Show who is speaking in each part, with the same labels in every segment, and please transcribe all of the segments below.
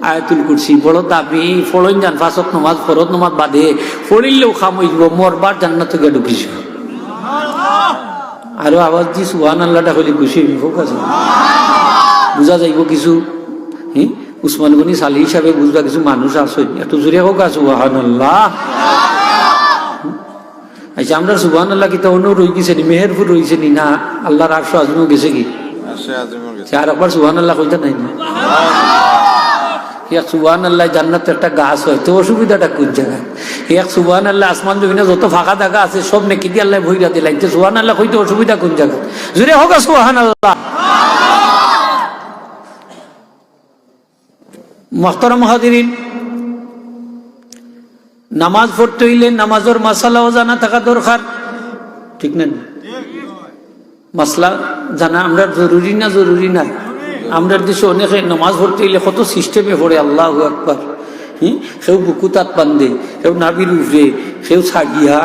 Speaker 1: আয়াতুল কুরসি বড় দাবি ফড়ন যান ফাঁসত নমাজ ফরত নমাজ বাদে ফড়িলেও খাম হইব মরবার জান্নাত থেকে ঢুকিস আরো আওয়াজ দি সুবহানাল্লাহটা হলে খুশি হইব কাছে বুঝা যাইব কিছু হ্যাঁ উসমান গনি সালি হিসাবে বুঝবা কিছু মানুষ আছে একটু জোরে হোক সুবহানাল্লাহ। আচ্ছা আমরা সুবহানাল্লাহ কি তো অন্য রই গেছে নি মেহেরপুর রইছে নি না আল্লাহর আরশ আজমও গেছে কি আর একবার সুবহানাল্লাহ কইতে নাই না এক সুবহানাল্লাহ জান্নাতে একটা গাছ হয় তো অসুবিধাটা কোন জায়গায় এক সুবহানাল্লাহ আসমান জমিনে যত ফাঁকা জায়গা আছে সব নেকি দিয়ে আল্লাহ ভইরা দিলেন যে সুবহানাল্লাহ কইতে অসুবিধা কোন জায়গায় জোরে হোক সুবহানাল্লাহ। মুহতারাম হাজিরিন নামাজ পড়তে হইলে নামাজের মাসালাও জানা থাকা দরকার ঠিক না মাসলা জানা আমরা জরুরি না জরুরি না আমরা দেশে অনেকে নামাজ পড়তে হইলে কত সিস্টেমে পড়ে আল্লাহু আকবার কেউ বুকু তাত বান্ধে কেউ নাবির উফরে কেউ ছাগিয়া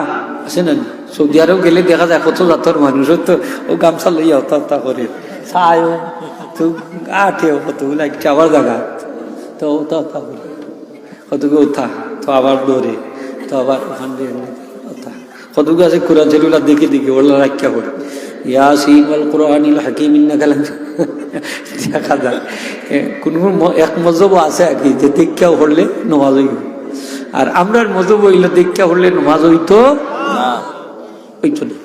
Speaker 1: আছে না সৌদি আরব গেলে দেখা যায় কত জাতর মানুষ তো ও গামছা লইয়া হতা করে চায় তো আঠেও কত লাগছে আবার জায়গা তো ওটা করে কতগুলো ওঠা তো আবার দৌড়ে তো আবার ওখান দিয়ে ওঠা কতগুলো আছে কোরআন শরীফ দেখে দেখে ওরা রাখা পড়ে ইয়াসিন ওয়াল কুরআনিল হাকিম ইন্নাকা দেখা যায় কোন এক মজহব আছে আর কি যে দীক্ষা হলে নামাজ হইব আর আমরার মজহব হইলে দীক্ষা হলে নামাজ হইতো হইতো না।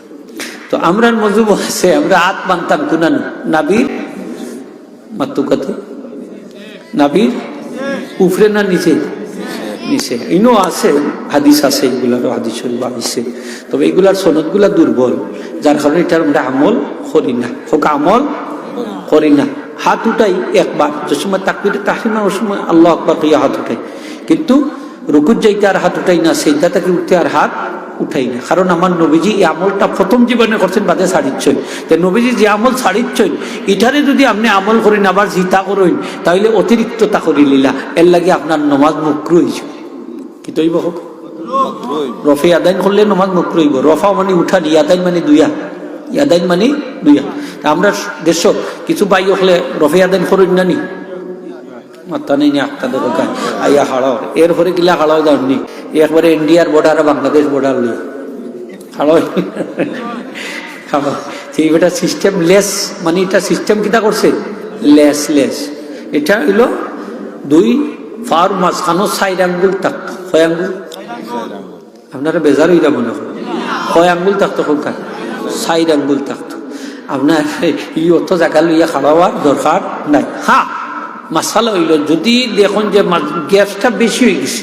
Speaker 1: তো আমরার মজহব আছে আমরা হাত বানতাম কুনান নাবির মাতুকাতে নাবির উফরে না নিচে নিচে ইনো আছে হাদিস আছে এগুলারও হাদিস শরীফ আছে তবে এগুলার সনদগুলা দুর্বল যার কারণে এটার আমরা আমল করি না হোক আমল করি না হাত উঠাই একবার যে সময় তাকবীরে তাহরিমা ওই সময় আল্লাহু আকবার কইয়া হাত উঠাই কিন্তু রুকুত যাইতে আর হাত উঠাই না সিজদা থেকে উঠতে আর হাত উঠাই না কারণ আমার নবীজি এই আমলটা প্রথম জীবনে করছেন বাদে ছাড়িচ্ছেন তো নবীজি যে আমল ছাড়িচ্ছেন এটারে যদি আপনি আমল করেন আবার জিতা করেন তাহলে অতিরিক্ত তা করি লীলা এর লাগে আপনার নমাজ মুকরু হইছে কি তৈব হোক রফে আদাইন করলে নমাজ মুকরু হইব রফা মানে উঠা ইয়াদাইন মানে দুইয়া ইয়াদাইন মানে দুইয়া আমরা দেশ কিছু বাই হলে রফে আদাইন করেন না নি মাত্তা নেই আপনাদের ওখানে আইয়া হাড়াও এরপরে কিলা হাড়াও যাননি একবারে ইন্ডিয়ার বর্ডার আর বাংলাদেশ বর্ডার লই হাড়াও সেই এটা সিস্টেম লেস মানে এটা সিস্টেম কিটা করছে লেস লেস এটা হইলো দুই ফার মাঝখানো সাইড আঙ্গুল থাকতো ছয় আঙ্গুল আপনারা বেজার হইলা মনে হয় ছয় আঙ্গুল থাকতো কোনখান সাইড আঙ্গুল থাকতো আপনার ই অত জায়গা লইয়া খাওয়ার দরকার নাই হ্যাঁ মাসালা হইল যদি দেখুন যে গ্যাসটা বেশি হয়ে গেছে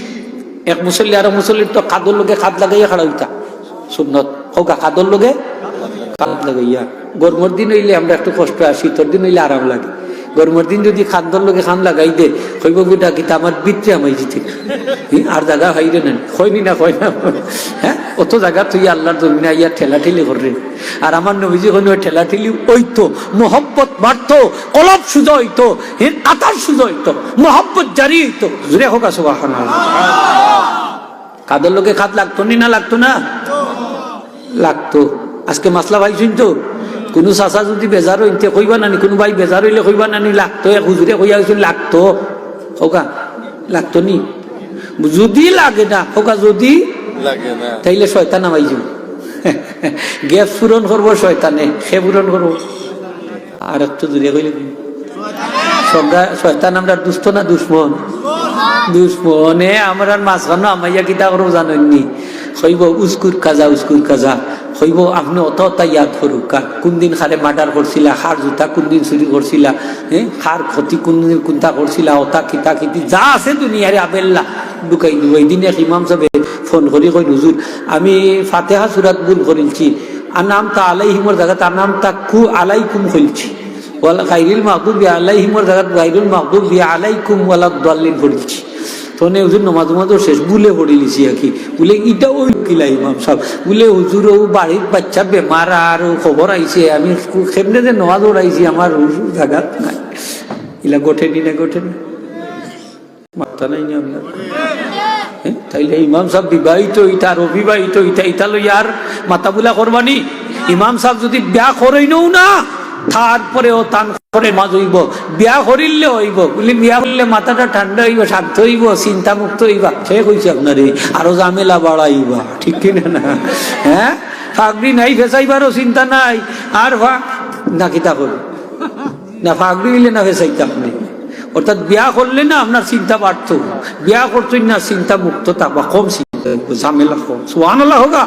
Speaker 1: এক মুসল্লি আর মুসল্লির তো কাদর লোকে খাদ লাগাইয়া খাড়া হইতা সুন্নত হোক কাদর লোকে খাদ লাগাইয়া গরমের দিন হইলে আমরা একটু কষ্ট হয় শীতের দিন হইলে আরাম লাগে গরমের দিন যদি খাদ্যর লোকে খান লাগাই দে কইব গুটা কিতা আমার বিত্রে আমাই জিতে আর জায়গা হইরে নেন কইনি না কই না হ্যাঁ অত জায়গা তুই আল্লাহর জমিনে ইয়া ঠেলা ঠেলি কররে আর আমার নবীজি কোন ঠেলা ঠেলি ওইতো মোহব্বত বাড়তো কলব সুজা হইতো আতার সুজা হইতো মোহব্বত জারি হইতো জুড়ে হোক সুবহানাল্লাহ। কাদের লোকে খাদ লাগতো নি না লাগতো না লাগতো আজকে মাসলা ভাই শুনতো কোনো চাচা যদি বেজার হইতে কইবা নানি কোনো ভাই বেজার হইলে কইবা নানি লাগতো এক হুজুরে কইয়া হয়েছিল লাগতো হোকা লাগতো নি যদি লাগে না হোকা যদি তাইলে শয়তান আমাই যাব গ্যাস পূরণ করবো শয়তানে সে পূরণ করবো আর একটু দূরে কইলে শয়তান আমরা দুষ্ট না দুশ্মন দুশ্মনে আমরা মাঝখানো আমাইয়া কিতা করবো জানেননি কইব উস্কুর কাজা হইব আপনি অত ইয়াদ করুক কোন দিন খারে মার্ডার করছিলা খার জুতা কোন দিন চুরি করছিলা খার ক্ষতি কোন দিন কোনটা করছিলা অতা কিতা কিতি যা আছে দুনিয়ারে আবেল্লা ঢুকাই দিব। এই দিনে ইমাম সাহেব ফোন করি কই হুজুর আমি ফাতিহা সূরাত ভুল করেছি আনামতা আলাইহিমর জায়গাতে আনামতা কু আলাইকুম কইছি ওয়ালা গায়রিল মাগদুবি আলাইহিমর জায়গাতে গায়রুল মাগদুবি আলাইকুম ওয়ালা দাল্লিন করেছি তনে হুজুর নমাজ শেষ বুলে পড়ে লিছি আর কি বলে ইটা ওই কিলা ইমাম সাহেব বলে হুজুর ও বাড়ির বাচ্চা বেমার আর খবর আইছে আমি কেমনে যে নমাজ ওড়াইছি আমার হুজুর জায়গাত নাই ইলা গোঠেনি না গোঠেনি মাথা নাই না আপনার তাইলে ইমাম সাহেব বিবাহিত ইটা আর অবিবাহিত ইটা ইটা লই আর মাথা বুলা করবানি ইমাম সাহেব যদি বিয়া করেই নও না তারপরেও তান করে মাঝ হইব, বিয়া করিলে হইব, বলি বিয়া করলে মাথাটা ঠান্ডা হইব, শান্ত হইব, চিন্তা মুক্ত হইবা। সে কইছে আপনারে আরো ঝামেলা বাড়াইবা, ঠিক কিনা না? হ্যাঁ, ফাগড়ি নাই ফেসাইবারও চিন্তা নাই, আর নাকি তা করবে না, ফাগড়ি হইলে না ফেসাইতে আপনি। অর্থাৎ বিয়া করলে না আপনার চিন্তা বাড়ত, বিয়া করতেন না চিন্তা মুক্ত থাকবা, কম চিন্তা, ঝামেলা কম। সুবহানাল্লাহ হোগা।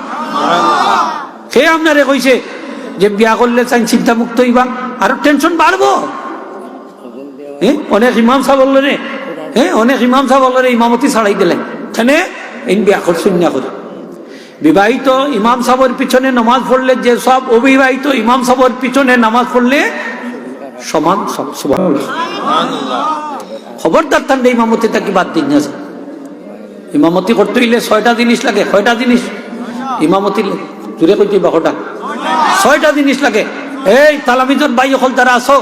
Speaker 1: সে আপনারে কইছে যে বিয়া করলে চাই চিন্তা মুক্ত হইবা, আরো টেনশন বাড়বো। অনেক ইমাম সাহেব বললো রে, অনেক ইমাম সাহেব বললো রে ইমামতি ছাড়াই দিলেন, এখানে এই বিয়া করছেন না করে। বিবাহিত ইমাম সাহেবের পিছনে নামাজ পড়লে যে সব, অবিবাহিত ইমাম সাহেবের পিছনে নামাজ পড়লে সমান সব। সুবহানাল্লাহ। খবরদার তান্ডে ইমামতি তাকে বাদ দিন না। ইমামতি করতে হইলে 6টা জিনিস লাগে। কয়টা জিনিস ইমামতি জুড়ে কইতে বাকটা? 6টা জিনিস লাগে। এই তালামিজর ভাই হল তারা আসো,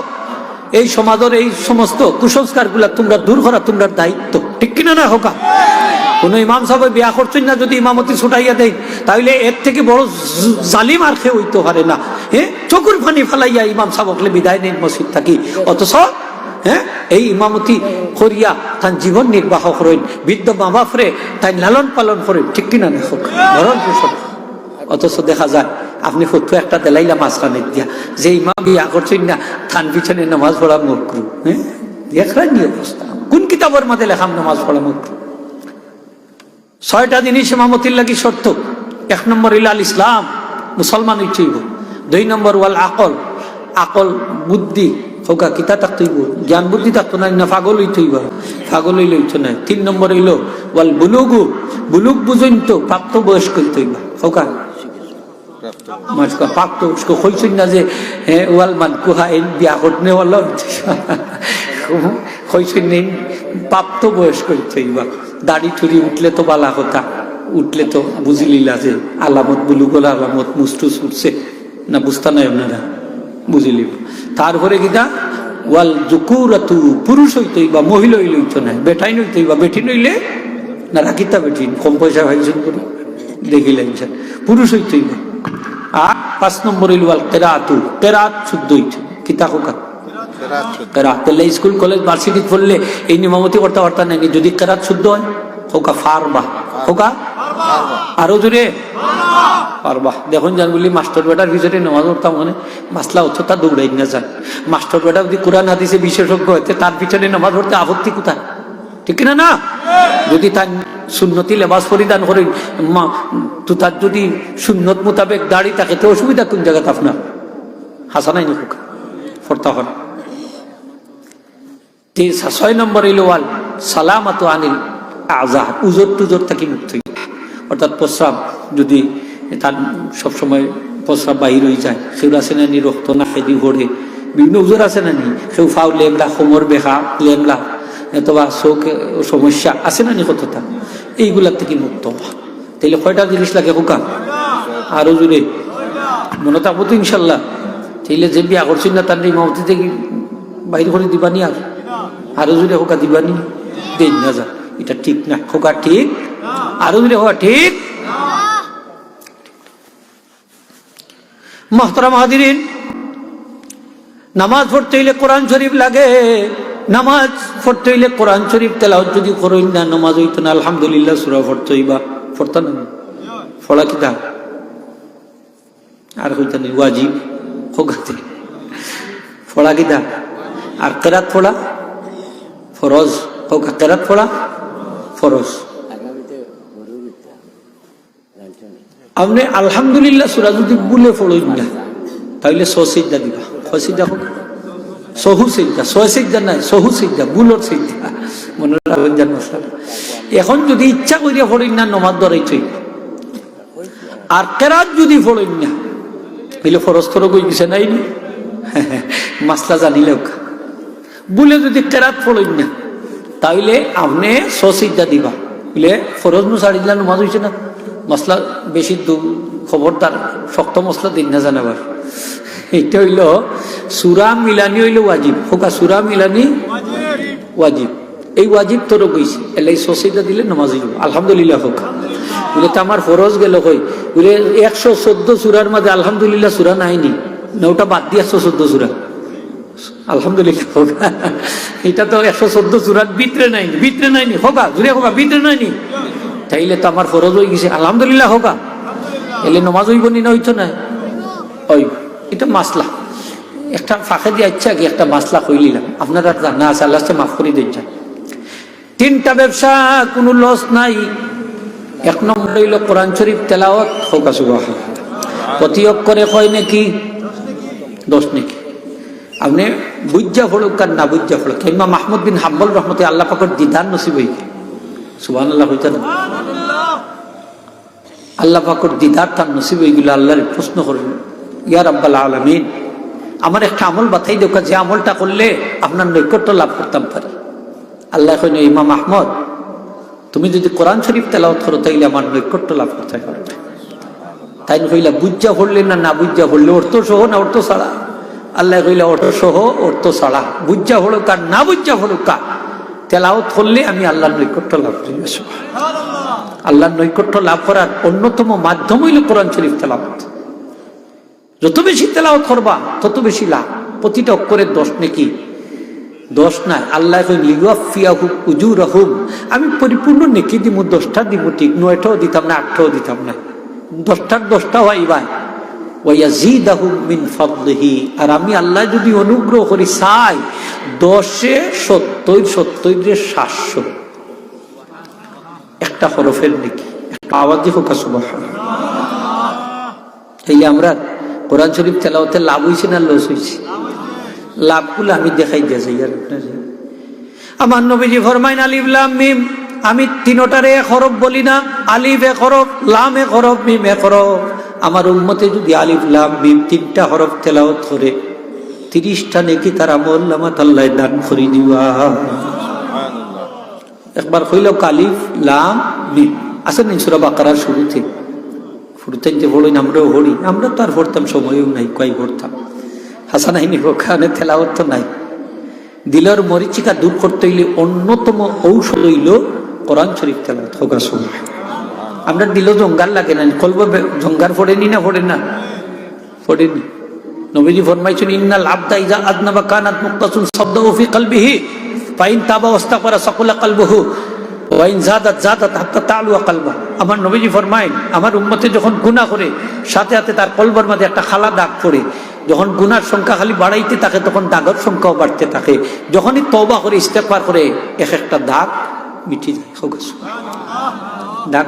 Speaker 1: এই সমাজের এই সমস্ত কুসংস্কার গুলা তোমরা দূর করা তোমার দায়িত্ব, ঠিক কিনা না হোকা? কোন ইমাম সাহেব বিয়া করছেন না যদি ইমামতি ছুটাইয়া দেয়, তাহলে এর থেকে বড় জালিম আর কেউ হইতে পারে না। চকুর পানি ফেলাইয়া ইমাম সাহেবকে বিদায় নেন মসজিদ থাকি, অথচ এই ইমামতি করিয়া তার জীবন নির্বাহ করেন, বৃদ্ধ মা বাপরে তাই লালন পালন করেন, ঠিক কিনা না হোক? ভরণ পোষণ। অথচ দেখা যায় আপনি ফটো একটা দেলাইলা মাঝখানে দিয়া, যে ইমাম বিয়া করছেন না থান পিছনে নামাজ পড়া মকরু। দেখলেন নি অবস্থা? কোন কিতাবের মধ্যে লেখাম নামাজ পড়া মকরু? 6টা জিনিস ইমামতির লাগি শর্ত। 1 নম্বর হইল আল ইসলাম, মুসলমান হইতেইব। 2 নম্বর ওয়াল আকল, আকল বুদ্ধি হোকা কিতা থাকতেইব, জ্ঞান বুদ্ধি থাকতো না, না পাগল হইতেইব, পাগল হইলে হইতো না। 3 নম্বর হইল ওয়াল বুলুগু, বুলুগ বুঝইন তো প্রাপ্ত বয়স্ক হইতেইব হোকা। প্রাপ্ত বয়স্ক হইছেন না যে ওয়াল মান কুহা এই বিয়া করতে ওয়ালা হইছেন নেই, প্রাপ্ত বয়স্ক হইতেইব। দাড়ি ঠুরি উঠলে তো বালা কথা, উঠলে তো বুঝিলিলা যে আলামত, বুলুগল আলামত, মুস্টুস উঠছে না, বুঝতা নাই আপনারা, বুঝিলিব। তারপরে কিতা ওয়াল যুকুরাতু, পুরুষ হইতেই বা মহিলা হইলে হইতো না, বেটাই নইতেই বা বেটি নইলে না, রাখিতা বেটি কম পয়সা ভাইছেন করে দেখিলেন, পুরুষ হইতেই বা। আর 5 নম্বর হইল ওয়াল কেরাতু, কেরাত শুদ্ধ হইতে কিতা হোকা কেরাত। তাহলে স্কুল কলেজ ভার্সিটি পড়লে এই নিয়মামতি করতে পারতাম না যদি কেরাত শুদ্ধ হয় হোকা ফারবা, হোকা আরো জোরে পারবা। দেখুন জান বলি মাস্টার বেটার ভিতরে নামাজ পড়তাম, মানে মাসলা হচ্ছে তা দৌড়াই না যান। মাস্টার বেটা যদি কোরআন হাদিসে বিশেষজ্ঞ হইতে তার পিছনে নামাজ পড়তে আপত্তি কোথায়, ঠিক না? না, যদি তার সুন্নতি লেবাস পরিধান করেন তো তার যদি সুন্নত মোতাবেক দাড়ি থাকে তো অসুবিধা কোন জায়গাতে আপনার? হাসানাই না হোকা পড়তে হবে। 6 নম্বর হইল ওয়াল সালামাতু আনিল আযাহ, উজর টুজর থেকে মুক্ত, অর্থাৎ প্রস্রাব যদি তার সবসময় প্রস্রাব বাহির হয়ে যায়, সেগুলো আছে না নি, রক্ত না খেদি ভরে, বিভিন্ন উজোর আছে না নি, সেও ফাউ লেমলা, কোমর বেহা লেমলা, অথবা চোখ সমস্যা আছে না নি, কতটা এইগুলার থেকে মুক্ত। তাইলে 6টা জিনিস লাগে হোকা? আরো জোরে মনে থাকবো তো ইনশাল্লাহ। তাইলে যে বিয়া করছেন না তার ইমামতি থেকে বাইরে করে দিবানি, আর আরো জোরে হোকা দিবানি, দেন না যা, এটা ঠিক না হোকা, ঠিক? আরো জোরে হোকা ঠিক? মুহতারাম হাজিরিন, নামাজ পড়তে হইলে কোরআন শরীফ লাগে। নামাজ পড়তে হইলে কোরআন শরীফ তেলাওয়াত যদি করইন না নামাজ হইতো না। আলহামদুলিল্লাহ সূরা পড়তে হইবা, পড়তা না পড়া কিতা আর হইতা নেই, ওয়াজিব হোকাতে পড়া কিতা, আর কেরাত পড়া ফরজ হোকা, কেরাত পড়া ফরজ। আপনি আলহামদুলিল্লাহ সূরা যদি বলে পড়ইন না তাহলে 100 সিজদা দিবা। কয় সিজদা হোক? 100 সিজদা, 100 সিজদা নাই, 100 সিজদা, বুলর সিজদা, মনে রাখবেন জান মশলা। এখন যদি ইচ্ছা করিয়া পড়ইন না নমাজ ধরাইছই, আর কেরাত যদি পড়ইন না তাহলে ফরজ তোর কই গেছে নাই নি, মাসলা জানিলেও বলে যদি কেরাত পড়ইন না তাহলে আপনি 100 সিজদা দিবা, বলে ফরজ নু ছাড়ি দিলা নমাজ হইছে না। মশলা বেশি খবরদার শক্ত মশলা দিন না জানাবার। এটা হইল সূরা মিলানি হইল ওয়াজিব হোকা, সূরা মিলানি ওয়াজিব, এই ওয়াজিব তোর কইছি এলাই 100 সিজদা দিলে নামাজ হইব। আলহামদুলিল্লাহ হোকা বলে তো আমার ফরজ গেল কই, বলে 114 সূরার মধ্যে আলহামদুলিল্লাহ সূরা নাইনি না, ওটা বাদ দিয়ে 114 সূরা। আলহামদুলিল্লাহ হোগা, এটা তো 114 সূরার ভিতরে নাইনি হোগা, জুড়ে হোগা ভিতরে নাইনি, তাইলে তো আমার ফরজ হয়ে গেছে, আলহামদুলিল্লাহ হোগা, এলে নমাজ হইব নি না হইতো না, ওই এটা মাসলা একটা ফাঁকে দিয়ে ইচ্ছা কি একটা মাসলা কইলিলাম, আপনারা জানা আছে, আল্লাহ মাফ করে দিন। 3টা ব্যবসা কোনো লস নাই। 1 নম্বর হইল কোরআন শরীফ তেলাওয়াত, হোক সুবহানাল্লাহ, প্রতি অক্ষরে কয় নাকি 10 নাকি, আপনি বুঝা পড়ুক আর না বুঝা পড়ুক। ইমাম মাহমুদ বিন হাম্বল রহমতে আল্লাহ পাকের দিদার নসিব হইকে, সুবহানাল্লাহ হইতেন, আল্লাহ পাকের দিদার তার নসিব হয়ে গেল। আল্লাহর প্রশ্ন করবেন, ইয়া রাব্বাল আলামিন, আমার একটা আমল বাতাই দেখা, যে আমলটা করলে আপনার নৈকট্য লাভ করতাম পারি। আল্লাহ কইল, ইমাম আহমদ, তুমি যদি কোরআন শরীফ তেলাওয়াত করো তাইলে আমার নৈকট্য লাভ করতে পারবে। তাই কইলা বুঝা পড়লে না বুঝা পড়লে, অর্থ সহ না অর্থ ছাড়া? আল্লাহ কইলা অর্থ সহ অর্থ ছাড়া, বুঝা পড়ুক আর না বুঝা পড়ুক, তেলাওয়াত করলে আমি আল্লাহর নৈকট্য লাভ করি। আল্লাহর নৈকট্য লাভ করার অন্যতম মাধ্যম হইল কোরআন শরীফ তেলাওয়াত। যত বেশি তেলাওয়াত করবা তত বেশি লাভ। প্রতিটা অক্ষরের 10 নাকি, 10 না, আল্লাহ লিওয়াফিয়াহুম উজুরাহুম, আমি পরিপূর্ণ নেকি দিব, 10টা দিব ঠিক, 9টাও দিতাম না, 8টাও দিতাম না, 10টার 10টা হইবা, ওয়ায়াজিদাহুম মিন ফাদলিহি, আর আমি আল্লাহ যদি অনুগ্রহ করি চাই 10-এ 70, 70-এ 700, একটা হরফের নেকি, একটা আওয়াজে হোক সুবহানাল্লাহ। তাইলে আমরা কোরআন শরীফ তেলাওয়াতে লাভ হইছে না লস হইছে? লাভগুলো আমি দেখাই দিয়েছি। আমার নবীজি ফরমাইন, আলিফ লাম মিম, আমি 3টারে 1 হরফ বলি না, আলিফ 1 হরফ, লাম 1 হরফ, মিম 1 হরফ। আমার উম্মতে যদি আলিফ লাম মিম 3টা হরফ তেলাওয়াত করে 30টা নেকি তার আমল নামাত আল্লাহ দান করে দিবা। একবার কইল আলিফ লাম মিম, আসেন সূরা বাকারার শুরুতে যে পড়েন, আমরাও পড়ি, আমরা তো আর পড়তাম, সময়ও নাই, কয় পড়তাম, হাসানাইনি ওখানে তেলাওয়াত তো নাই। দিলের মরিচিকা দূর করতে হইলে অন্যতম ঔষধ হইল কোরআন শরীফ তেলাওয়াত হোক। আমরা দিল জঙ্গার লাগে না, কলব জঙ্গার পড়েনি না, পড়ে না, পড়েনি। নবীজি ফরমাইছেন, ইন্নাল আবদা ইযা আযনাবা কানাত মুক্তাসুন সাবদাহু ফি কলবিহি ফাইন তাবা ওয়াস্তাগফারা সাকুলা কলবুহু ওয়াইন যাদাত যাদাত হাত্তা তালুয়া কলবা। আমার নবীজি ফরমাইন, আমার উম্মতে যখন গুনাহ করে সাথে সাথে তার কলবের মধ্যে একটা খালা দাগ পড়ে, যখন গুনার সংখ্যা খালি বাড়াইতে থাকে তখন দাগের সংখ্যাও বাড়তে থাকে, যখনই তওবা করে ইস্তেগফার করে একটা দাগ মিটে যায়। দাগ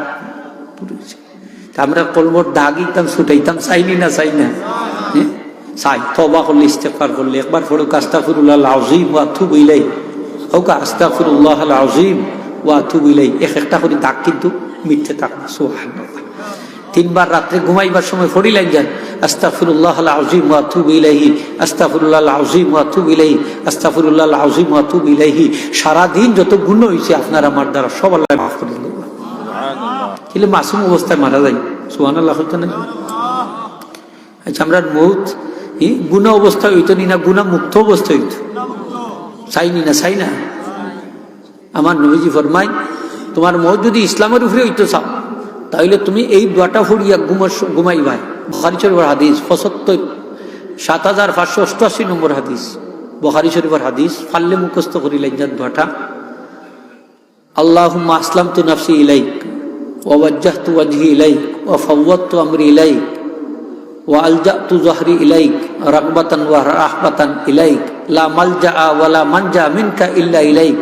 Speaker 1: আমরা কলবর দাগ ইতাম ছুটাইতাম, চাইনি না, চাই না, চাই। তওবা করলে ইস্তেগফার করলে একবার পড়ুক আস্তাগফিরুল্লাহল আযীম ওয়া আতুবু ইলাইহি, হোক আস্তাগফিরুল্লাহল আযীম ওয়া আতুবু ইলাইহি, একটা করে দাগ কিন্তু মিটতে থাকে। সুবহানাল্লাহ। 3 বার রাত্রে ঘুমাইবার সময় পড়িলেন যায়, আস্তাগফিরুল্লাহল আযীম ওয়া আতুবু ইলাইহি, আস্তাগফিরুল্লাহল আযীম ওয়া আতুবু ইলাইহি, আস্তাগফিরুল্লাহল আযীম ওয়া আতুবু ইলাইহি। সারা দিন যত গুনাহ হইছে আপনার আমার দ্বারা সব আল্লাহ মাফ করে দিবেন। কিন্তু মাসুম অবস্থায় মারা যায়, সুবহানাল্লাহ। আচ্ছা, আমরা মউত গুনাহ অবস্থা হইতো না, গুনাহ মুক্ত অবস্থা হইতো, চাইনি না, চাই না। আমার নবীজি ফরমায়, তোমার মউত যদি ইসলামের উপরে হইতো চাও, তাহলে তুমি এই দোয়াটা পড়িয়া ঘুমাইবা। বুখারী শরীফের হাদিস 7588 নম্বর হাদিস, বুখারী শরীফের হাদিস। ফাললে মুখস্থ করিলেন যার দোয়াটা, আল্লাহুম্মা আসলামতু নাফসি ইলাইক ওয়া ওয়াজ্জাহতু ওয়াজহি ইলাইক ওয়া ফাওয়াদতু আমরি ইলাইক ওয়া আলজাতু যহরি ইলাইক রাগবাতান ওয়া রাহবাতান ইলাইক লা মালজা ওয়া লা মানজা মিনকা ইল্লা ইলাইক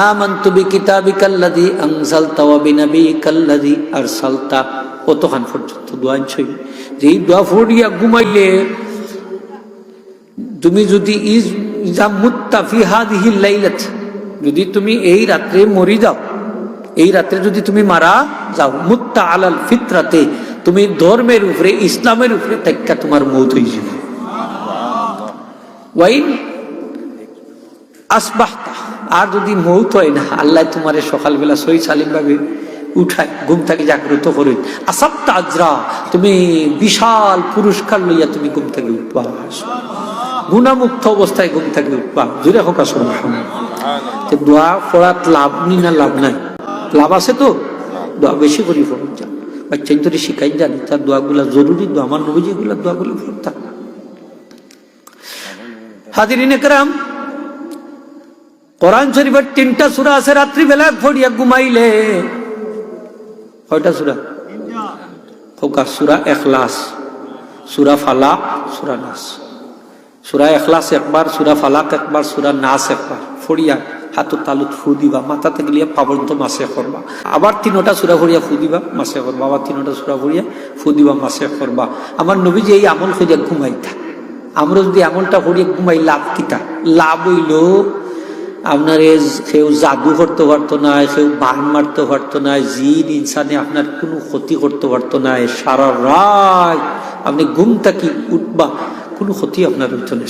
Speaker 1: আমানতু বিকিতাবিকাল্লাযী আনজালতা ওয়া বিনাবিয়িকাল্লাযী আরসালতা। কতক্ষণ পর্যন্ত দোয়া আনছই? যে এই দোয়া পড়িয়া ঘুমাইলে তুমি যদি ইজা মুত্তা ফি হাযিহিল লাইলাত, যদি তুমি এই রাত্রে মরি যাও, এই রাত্রে যদি তুমি মারা যাও, মুত্তা আলাল ফিতরাতে, তুমি ধর্মের উপরে ইসলামের উপরে তাইকা তোমার মওত হয়ে যাবে। ওয়াইন আসবাহতা, আর যদি মওত হয় না, আল্লাহ তোমারে সকালবেলা সহি সালিম ভাবে উঠায়, ঘুম থেকে জাগ্রত করে, আসাবতা আজরা, তুমি বিশাল পুরস্কার লইয়া তুমি ঘুম থেকে উঠবা, গুনামুক্ত অবস্থায় ঘুম থেকে উঠবা। জোরে হোক সুবহানাল্লাহ। দোয়া পড়ার লাভ নি না লাভ নাই? লাভ আছে তো, দোয়া বেশি করে পড়ুন যান, বাচ্চা ধরে শিখাই জানি তার দোয়াগুলা জরুরি দোয়া। আমার নবীজি গুলা দোয়াগুলো পড়তাম। হাজিরিন একরাম, কোরআন শরীফের 3টা সূরা আছে রাত্রি বেলা পড়িয়া ঘুমাইলে। কয়টা সূরা? হোকা সূরা ইখলাস, সূরা ফালাক, সূরা নাস। সূরা ইখলাস একবার, সূরা ফালাক একবার, সূরা নাস একবার পড়িয়া হাতত তালুত ফু দিবা, মাথাতে গলিয়া পাবন্ত মাসে করবা। আবার 3টা সূরা পড়িয়া ফু দিবা, মাসে করবা। আবার 3টা সূরা পড়িয়া ফু দিবা, মাসে করবা। আমার নবী যে এই আমল করিয়া ঘুমাইতা, আমরা যদি আমলটা করিয়া ঘুমাই লাভ কিতা? লাভ হইল আপনার কেউ জাদু করতে পারতো না, কেউ বান মারতে পারতো না, জিন ইনসানে আপনার কোনো ক্ষতি করতে পারতো না। সারা রাত আপনি ঘুম থাকি উঠবা, কোনো ক্ষতি আপনার হইতো না।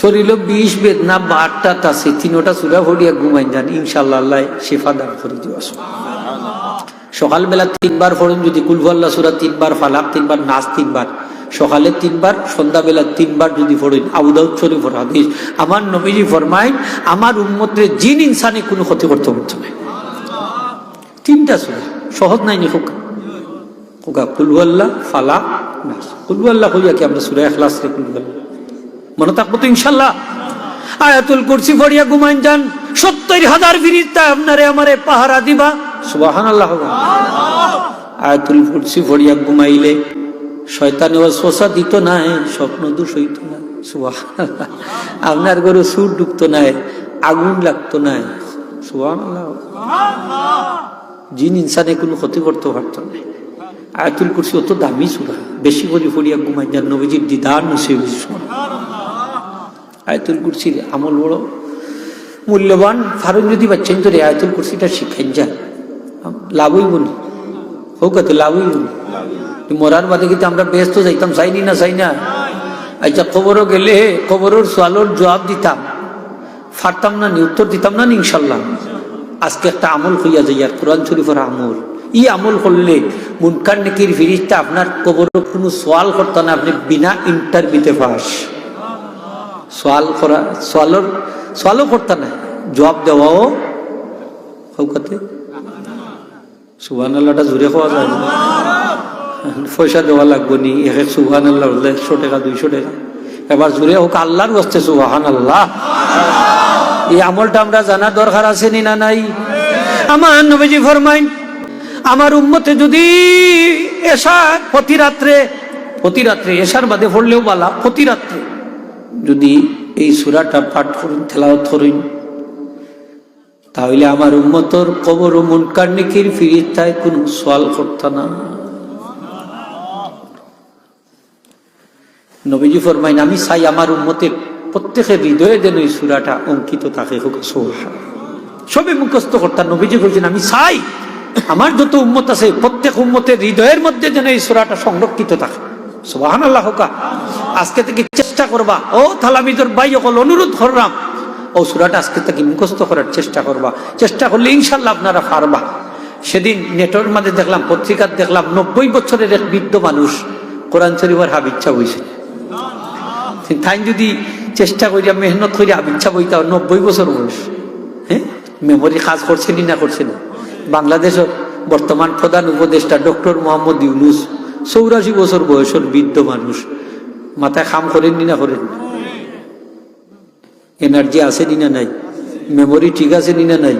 Speaker 1: শরীর 20 বেদনা 12টা আছে, 3টা সূরা পড়িয়া ঘুমাই যান, ইনশাআল্লাহ আল্লাহ শিফা দান করে দিবা। সকালবেলা 3বার পড়ুন, যদি কুল হুয়াল্লাহ সূরা 3বার, ফালাক 3বার, নাস 3বার, সকালে 3বার, সন্ধ্যাবেলা 3বার যদি পড়েন। আবু দাউদ শরীফের হাদিস, আমার নবীজি ফরমায় আমার উম্মতের জিন ইনসানে কোনো ক্ষতি করতে পারতো না। 3টা সূরা সহজ নাই নি খোকা, খোকা কুল হুয়াল্লাহ, ফালাক, নাস। কুল হুয়াল্লাহ হইয়া কি আমরা সূরা ইখলাস রে কুল হুয়াল্লাহ মনে থাকবো তো ইনশাআল্লাহ। আয়াতুল কুরসি পড়িয়া ঘুমাইন যান, 70,000 ফেরেশতা আপনারে আমারে পাহারা দিবা। সুবহানাল্লাহ। আয়াতুল কুরসি পড়িয়া ঘুমাইলে শয়তানে ওয়াসওয়াসা দিত না, স্বপ্ন দোষ হইতো না। সুবহানাল্লাহ। আপনার ঘরে সুর ঢুকতো না, আগুন লাগতো না। সুবহানাল্লাহ। জিন ইনসানে কোনো ক্ষতি করতে পারতো না। আয়াতুল কুরসি অত দামি সূরা, বেশি করে পড়িয়া ঘুমাই যান, নবীজির দিদার নসিব হইছে। আয়াতুল কুরসির আমল বড় মূল্যবান। ফারুক যদি বাচ্চান তোরে আয়াতুল কুরসিটা শিখাই যান, লাভই বলি হোক, তো লাভই বলি। মরার বাদে কিন্তু আমরা ব্যস্ত যাইতাম, চাইনি না, চাই না। আচ্ছা কবরও গেলে কবরের সোয়ালোর জবাব দিতাম, ফারতাম না নি, উত্তর দিতাম না নি ইনশাল্লাহ। আজকে একটা আমল হইয়া যাই, আর কোরআন শরীফের আমল। ই আমল করলে মুনকার নেকির ফেরেশতা আপনার কবরের কোনো সোয়াল করতো না, আপনি বিনা ইন্টারভিউতে পাস। সোয়ালও করতো না, জবাব দেওয়াও হৌকাতে। সুবহানাল্লাহটা জোরে খাওয়া যায় না, পয়সা দেওয়া লাগবো নি। এক সুবহানাল্লাহ 100 টাকা 200 টাকা। এবার জোরে হোক আল্লাহর বসতে সুবহানাল্লাহ। এই আমলটা আমরা জানা দরকার আছে নি না নাই? আমার নবীজি ফরমাইন, আমার উম্মতে যদি এশা প্রতি রাত্রে এশার বাদে পড়লেও বালা, প্রতি রাত্রে যদি এই সূরাটা পাঠ করেন, তেলাওয়াত করেন, তাহলে আমার উম্মতর কবর ও মুনকার নেকির ফেরেশতায় কোনো সওয়াল করতো না। নবীজি ফরমাইন, আমি চাই আমার উম্মতের প্রত্যেকের হৃদয়ে যেন এই সূরাটা অঙ্কিত থাকে। সবে মুখস্থ করতাম। নবীজি বলছেন, আমি চাই আমার যত উম্মত আছে প্রত্যেক উম্মতের হৃদয়ের মধ্যে যেন এই সূরাটা সংরক্ষিত থাকে। সুবহানাল্লাহ। আজকে থেকে চেষ্টা করবা, ও তালামিজের ভাই সকল অনুরোধ করলাম, ও সূরাটা আজকে থেকে মুখস্থ করার চেষ্টা করবা। চেষ্টা করলে ইনশাল্লাহ আপনারা পারবা। সেদিন নেটের মাঝে দেখলাম, পত্রিকার দেখলাম, 90 বছরের এক বৃদ্ধ মানুষ কোরআন শরীফের হাবিচ্ছা বইছে। তাই যদি চেষ্টা করিয়া মেহনত করিয়া হাবিচ্ছা বইতা, 90 বছর বয়স। হ্যাঁ, মেমোরি কাজ করছে না করছে না? বাংলাদেশের বর্তমান প্রধান উপদেষ্টা ডক্টর মোহাম্মদ ইউনূস 84 বছর বয়সের বৃদ্ধ মানুষ, মাথায় খাম করেননি না করেন? এনার্জি আছে নি না নাই? মেমোরি ঠিক আছে নি না নাই?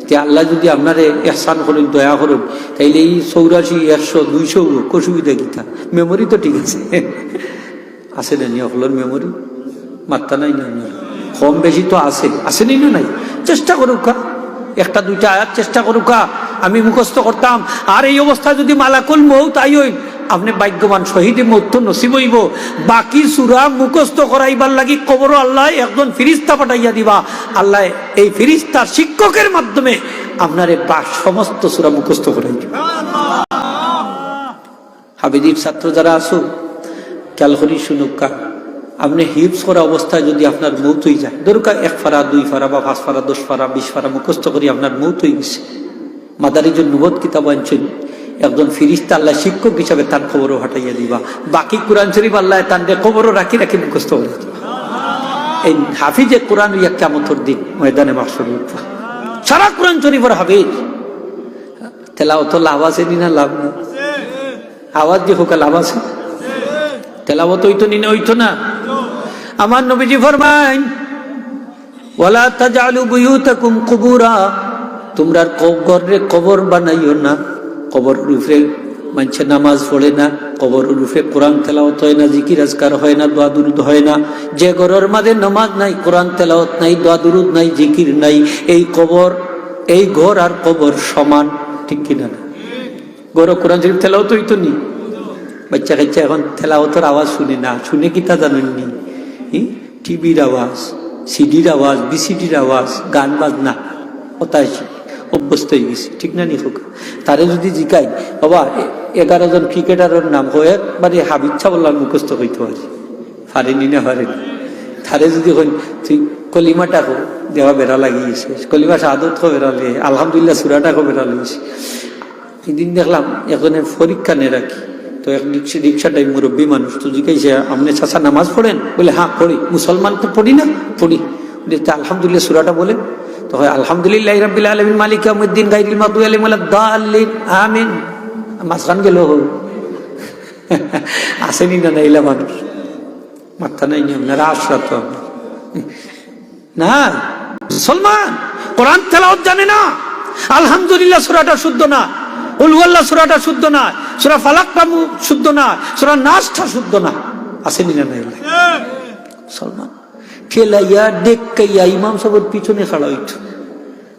Speaker 1: যে আল্লাহ যদি আপনারে ইহসান করেন, দয়া করেন, তাইলে এই 84, 100, 200 অসুবিধা কিতা? মেমোরি তো ঠিক আছে। আছে না নি সকলের মেমোরি? মাত্রা নাই না, কম বেশি তো আছে নি না নাই? চেষ্টা করুক, একটা দুইটা আয়াত চেষ্টা করুক। আমি মুখস্থ করতাম, আর এই অবস্থা যদি মালাকুল মউত আইই, আপনি ভাগ্যবান, শহীদে মউত তো নসিব হইব। বাকি সূরা মুখস্থ করাইবার লাগি কবর আল্লাহ একজন ফেরেশতা পাঠাইয়া দিবা। আল্লাহ এই ফেরেশতার শিক্ষকের মাধ্যমে আপনারে সমস্ত সূরা মুখস্থ করাই দিবা। হাবিদির ছাত্র যারা আছো, খেয়াল করি শুনুকা, আপনি হিপস করা অবস্থায় যদি আপনার মৌত হয়ে যায়, দরকার 1 ফারা 2 ফারা বা 5 ফারা 10 ফারা 20 ফারা মুখস্থ করি আপনার মৌত হয়ে গেছে, মাদারিজুন নুবুওয়াত কিতাব আনছেন, একজন ফেরেশতা আল্লাহ শিক্ষক হিসাবে তার খবরও হটাইয়া দিবা। বাকি কোরআন শরীফ আল্লাহ তার খবরও রাখি মুখস্থ করে দিবা। এই হাফিজে কোরআন হইয়া কিয়ামতের দিন ময়দানে মাহশরে উঠবা, সারা কোরআন শরীফের হাফিজ। তেলাওয়াত লাভ আছে না? লাভ নেই? আওয়াজ যে হোক লাভ আছে। তেলাওয়াত হইতো নি না হইতো না? আমার নবীজি ফরমায় ওয়ালা তাজআলু বুয়ুতাকুম কুবুরা, তোমরা ঘরে কবর বানাইও না। কবর রূপে মানুষে নামাজ পড়ে না, কবর রূপে কোরআন তেলাওয়াত হয় না, জিকির আজকার হয় না, দোয়া দুরুদ হয় না। যে ঘরের মাঝে নামাজ নাই, কোরআন তেলাওয়াত নাই, দোয়া দুরুদ নাই, জিকির নাই, এই কবর, এই ঘর আর কবর সমান, ঠিক কিনা? ঘর কোরআন শরীফ তেলাওয়াত হইতো নি? বাচ্চা কাচ্চা এখন তেলাওয়াতের আওয়াজ শুনে না, শুনে কি তা জানেননি? টিভির আওয়াজ, সিডির আওয়াজ, বিসিডির আওয়াজ, গান বাজনা ওটাই অভ্যস্ত হয়ে গেছে, ঠিক না নি? হোক তারে যদি জিকাই বাবা 11 জন ক্রিকেটারের নাম হয়ে একবারে হাবিচ্ছা বললাম মুখস্থ হইতে পারেনি না পারেনি। তারে যদি তুই কলিমাটা দেওয়া বেড়া লাগিয়েছে, কলিমা শাহাদত বেড়ালে, আলহামদুলিল্লাহ সুরাটাকে বেড়া লাগিয়েছে। সেদিন দেখলাম এখন পরীক্ষা নিয়ে রাখি, তো এক রিক্সাটাই মুরব্বী মানুষ, তো জিজ্ঞাসা আপনি চাচা নামাজ পড়েন? বলে হ্যাঁ পড়ি। মুসলমান তো পড়ি না? পড়ি। আলহামদুলিল্লাহ সুরাটা বলেন। তো হয় আলহামদুলিল্লাহ রাব্বিল আলামিন মালিক ইয়াউমিদ্দিন গায়রিল মাগদুবি আলাইহিম ওয়ালাদ-দাল্লিন আমিন। মাঝখান গেল আসেনি না নাইলা মানুষ মাথা নাই আপনারা আশরাত না। মুসলমান কোরআন তেলাওয়াত জানে না, আলহামদুলিল্লাহ সূরাটা শুদ্ধ না, কুল হুয়াল্লাহ সূরাটা শুদ্ধ না, সূরা ফালাকটা শুদ্ধ না, সূরা নাসটা শুদ্ধ না, আসেনি না নাইলা মুসলমান খেলাইয়া ডেকাইয়া ইমাম সাহেবের পিছনে খাড়া হইত।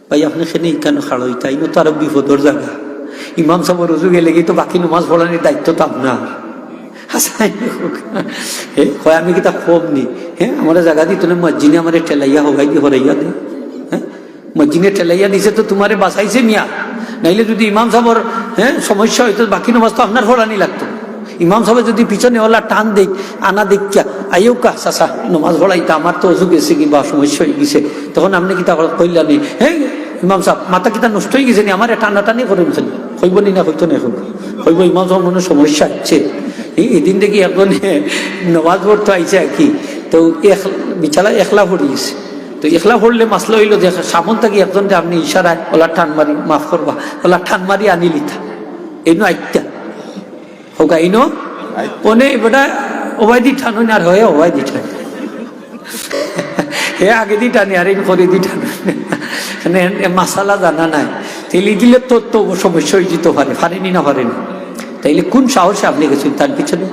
Speaker 1: ভাই আপনি সেখানে কেন খাড়া হইত? আইনো তো আরো বিপদের জায়গা। ইমাম সাহেবের রুজু গেলে তো বাকি নামাজ পড়ানোর দায়িত্ব তো আপনার। হয় আমি কি তা ক্ষোভ নি? হ্যাঁ আমার জায়গা দিত না, মসজিদে আমার ঠেলাইয়া হগাই দিয়ে হরাইয়া দে। হ্যাঁ মসজিদে ঠেলাইয়া দিছে তো তোমারে বাঁচাইছে মিয়া, নাইলে যদি ইমাম সাহেবের সমস্যা হইতো বাকি নামাজ তো আপনার পড়ানি লাগতো। ইমাম সাহেব যদি পিছনে ওলা টান দেখ আনা দেখা আইও কা চাচা নমাজ পড়াইতা, আমার তো অজু গেছে কিংবা সমস্যা হয়ে গেছে, তখন আপনি কিতা কইলা নি? হ্যাঁ ইমাম সাহেব মাথা কিতা নষ্ট হয়ে গেছে নি, আমার টানা টানি করেন হইব নি? না হইতো না, এখন হইব। ইমাম সাহেব মনে সমস্যা হচ্ছে, এদিন দেখি এখন নমাজ পড়তে আইছে আর কি, তো বিছানা একলা পড়ে গেছে। তো একলা পড়লে মাসলা হইল যে সামন থাকি একজন আপনি ইশারায় ওলা টান মারি মাফ করবা, ওলা টান মারি আনি লিথা এই আইটা হোকা ইনো ওনে বেটা ওবাই দি টানো আর হয়ে ওবাই দি টান হে আগে দি টানি আর করে দি টান মাসালা জানা নাই, তেলি দিলে তো সমস্যা হয়ে যেতে পারে, পারেনি না পারেনি। তাইলে কোন সাহসে আপনি গেছেন তার পিছনে?